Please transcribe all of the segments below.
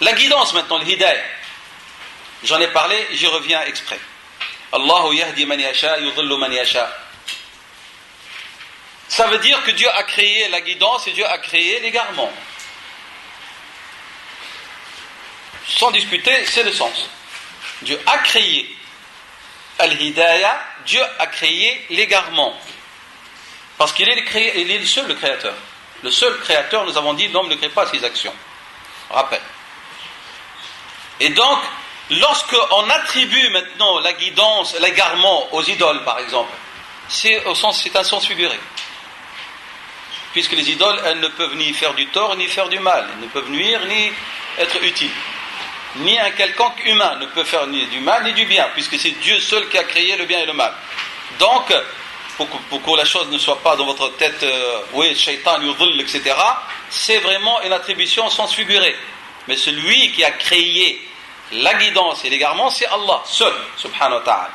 La guidance maintenant, le hidayah. J'en ai parlé, j'y reviens exprès. Allahu yahdi man yasha, yudhillu man yasha. Ça veut dire que Dieu a créé la guidance et Dieu a créé l'égarement. Sans discuter, c'est le sens. Dieu a créé al-hidayah, Dieu a créé l'égarement. Parce qu'il est, il est le seul le créateur. Le seul créateur, nous avons dit, l'homme ne crée pas ses actions. Rappel. Et donc, lorsqu'on attribue maintenant la guidance, l'égarement aux idoles, par exemple, c'est un sens figuré. Puisque les idoles, elles ne peuvent ni faire du tort, ni faire du mal. Elles ne peuvent nuire, ni être utiles. Ni un quelconque humain ne peut faire ni du mal, ni du bien, puisque c'est Dieu seul qui a créé le bien et le mal. Donc, pour que la chose ne soit pas dans votre tête, oui, shaitan, yudhil, etc., c'est vraiment une attribution au sens figuré. Mais celui qui a créé la guidance et l'égarement, c'est Allah, seul, subhanahu wa ta'ala.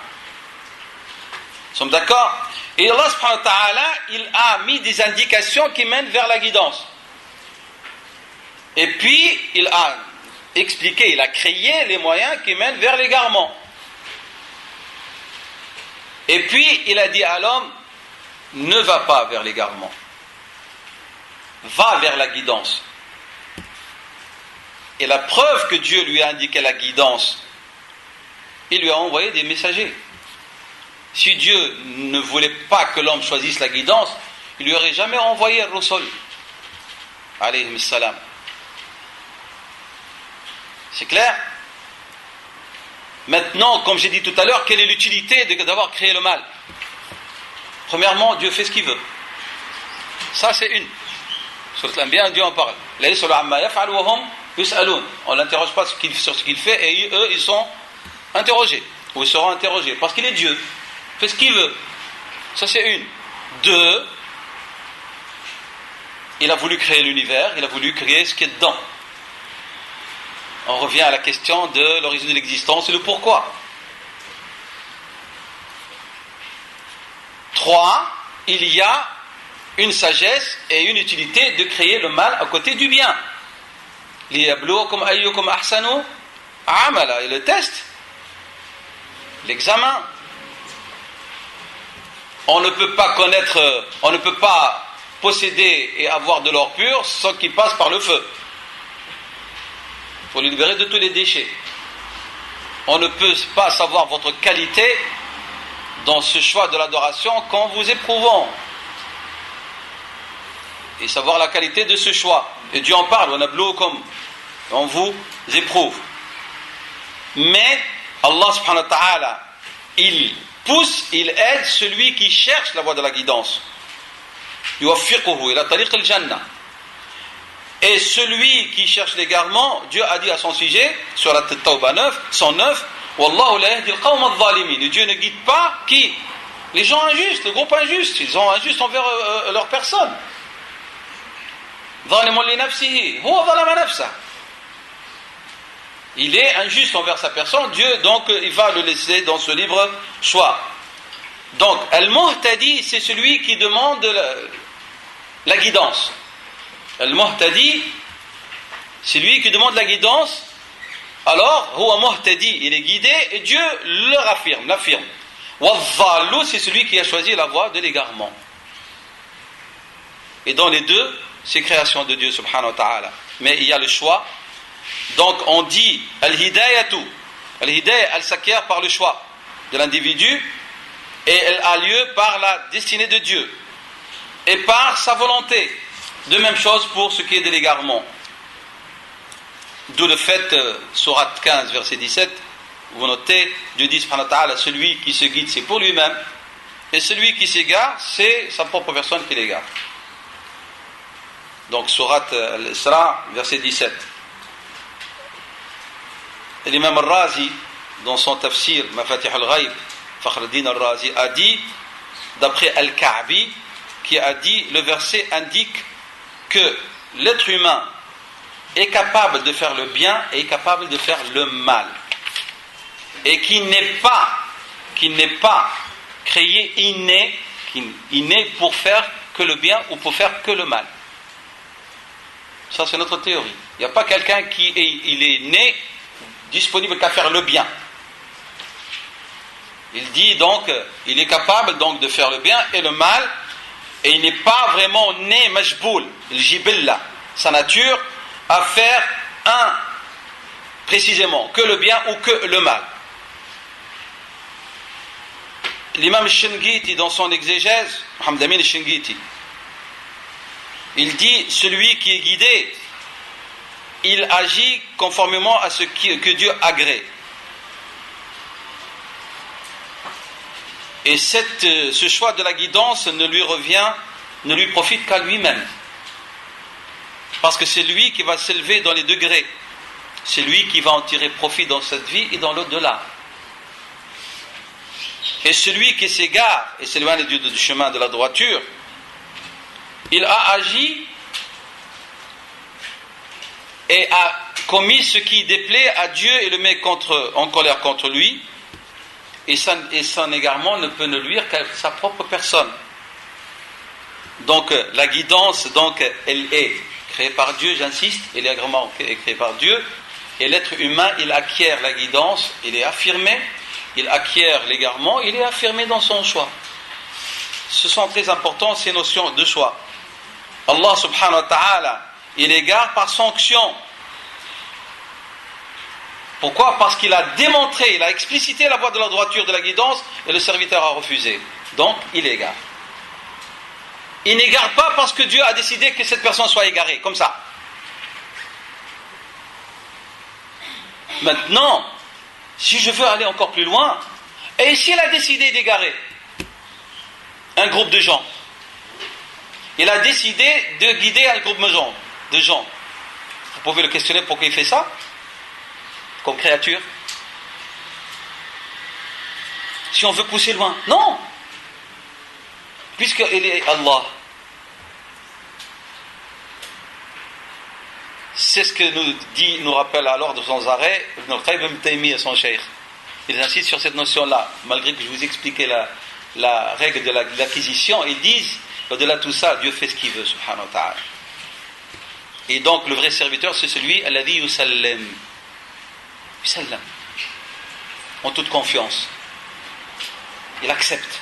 Nous sommes d'accord? Et Allah, subhanahu wa ta'ala, il a mis des indications qui mènent vers la guidance. Et puis, il a expliqué, il a créé les moyens qui mènent vers l'égarement. Et puis, il a dit à l'homme, ne va pas vers l'égarement. Va vers la guidance. Et la preuve que Dieu lui a indiqué la guidance, il lui a envoyé des messagers. Si Dieu ne voulait pas que l'homme choisisse la guidance, il lui aurait jamais envoyé le Rasul. Alayhi salam. C'est clair? Maintenant, comme j'ai dit tout à l'heure, quelle est l'utilité d'avoir créé le mal? Premièrement, Dieu fait ce qu'il veut. Ça, c'est une. Sur l'Anbiya, Dieu en parle. On ne l'interroge pas sur ce qu'il fait, et eux, ils sont interrogés. Ou ils seront interrogés. Parce qu'il est Dieu. Il fait ce qu'il veut. Ça, c'est une. Deux, il a voulu créer l'univers, il a voulu créer ce qui est dedans. On revient à la question de l'origine de l'existence et le pourquoi. 3, il y a une sagesse et une utilité de créer le mal à côté du bien. لِيَبْلُوَكُمْ أَيُّكُمْ أَحْسَنُ عَمَلًا. Et le test, l'examen. On ne peut pas connaître, on ne peut pas posséder et avoir de l'or pur sans qu'il passe par le feu. Il faut le libérer de tous les déchets. On ne peut pas savoir votre qualité dans ce choix de l'adoration qu'en vous éprouvant. Et savoir la qualité de ce choix. Et Dieu en parle, on vous éprouve. Mais Allah subhanahu wa ta'ala, il pousse, il aide celui qui cherche la voie de la guidance. يوفقه إلى طريق الجنة. Et celui qui cherche l'égarement, Dieu a dit à son sujet, sur la Tawbah 109, Wallahu la yahdi al-qawm al-zalimin. Et Dieu ne guide pas qui? Les gens injustes, le groupe injuste. Ils sont injustes envers leur personne. ظالم لنفسه هو ظلم نفسه. Il est injuste envers sa personne, Dieu, donc il va le laisser dans ce libre choix. Donc, Al-Muhtadi, c'est celui qui demande la guidance. Al-Muhtadi, c'est lui qui demande la guidance. Alors, Huwa Muhtadi, il est guidé et Dieu l'affirme. Wal-Dhallu, c'est celui qui a choisi la voie de l'égarement. Et dans les deux, c'est création de Dieu subhanahu wa ta'ala. Mais il y a le choix. Donc on dit Al-Hidayatu. Al-Hidayah, elle s'acquiert par le choix de l'individu et elle a lieu par la destinée de Dieu et par sa volonté. De même chose pour ce qui est de l'égarement. D'où le fait, Sourate 15, verset 17, vous notez, Dieu dit subhanahu wa ta'ala, celui qui se guide c'est pour lui-même et celui qui s'égare c'est sa propre personne qui l'égare. Donc Sourate Al-Isra, verset 17. Et l'imam al-Razi, dans son tafsir Mafatih al-Ghaib, Fakhruddin al-Razi a dit, d'après Al-Ka'bi, qui a dit, le verset indique que l'être humain est capable de faire le bien et est capable de faire le mal. Et qui n'est pas créé inné pour faire que le bien ou pour faire que le mal. Ça, c'est notre théorie. Il n'y a pas quelqu'un qui est né disponible qu'à faire le bien. Il dit donc, il est capable donc de faire le bien et le mal, et il n'est pas vraiment né majboul, il jibilla, sa nature, à faire précisément, que le bien ou que le mal. L'imam Shingiti, dans son exégèse, Muhammad Amin Shingiti, il dit, celui qui est guidé, il agit conformément à ce que Dieu agrée. Et ce choix de la guidance ne lui profite qu'à lui-même. Parce que c'est lui qui va s'élever dans les degrés. C'est lui qui va en tirer profit dans cette vie et dans l'au-delà. Et celui qui s'égare et s'éloigne du chemin de la droiture, il a agi et a commis ce qui déplaît à Dieu et le met en colère contre lui, et son égarement ne peut ne nuire qu'à sa propre personne. Donc la guidance, donc, elle est créée par Dieu, j'insiste, et l'égarement est créé par Dieu, et l'être humain, il acquiert la guidance, il est affirmé, il acquiert l'égarement, il est affirmé dans son choix. Ce sont très importants ces notions de choix. Allah subhanahu wa ta'ala, il égare par sanction. Pourquoi ? Parce qu'il a démontré, il a explicité la voie de la droiture, de la guidance, et le serviteur a refusé. Donc, il égare. Il n'égare pas parce que Dieu a décidé que cette personne soit égarée, comme ça. Maintenant, si je veux aller encore plus loin, et s'il a décidé d'égarer un groupe de gens, il a décidé de guider un groupe de gens, vous pouvez le questionner pourquoi il fait ça, comme créature. Si on veut pousser loin, non, puisqu'il est Allah. C'est ce que nous rappelle alors de sans arrêt Ibn al-Qayyim Taymiyyah, son cheikh. Ils insistent sur cette notion-là, malgré que je vous expliquais la règle de l'acquisition. Ils disent, au-delà de tout ça, Dieu fait ce qu'il veut, subhanahu wa ta'ala. Et donc, le vrai serviteur, c'est celui, alladhi yusallam. Yusallam. En toute confiance. Il accepte.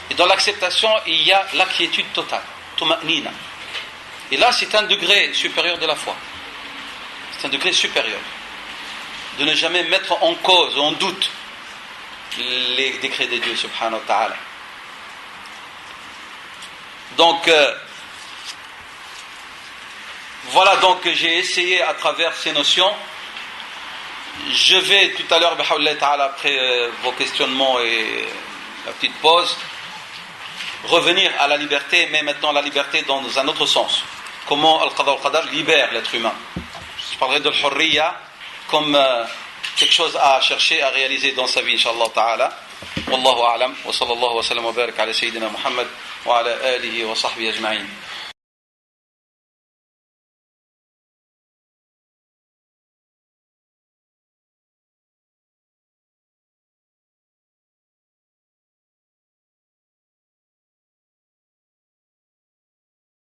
Et dans l'acceptation, il y a la quiétude totale. Tuma'nina. Et là, c'est un degré supérieur de la foi. C'est un degré supérieur. De ne jamais mettre en cause, en doute, les décrets de Dieu, subhanahu wa ta'ala. Donc, voilà, donc j'ai essayé à travers ces notions. Je vais tout à l'heure, bi'hawlillah ta'ala, après vos questionnements et la petite pause, revenir à la liberté, mais maintenant la liberté dans un autre sens. Comment Al-Qadar al-Qadar libère l'être humain. Je parlerai de l'hurriya comme quelque chose à chercher, à réaliser dans sa vie, inshallah ta'ala. Wallahu a'lam, wa sallallahu wa sallam wa barak ala sayyidina Muhammad wa ala alihi wa sahbihi ajma'in.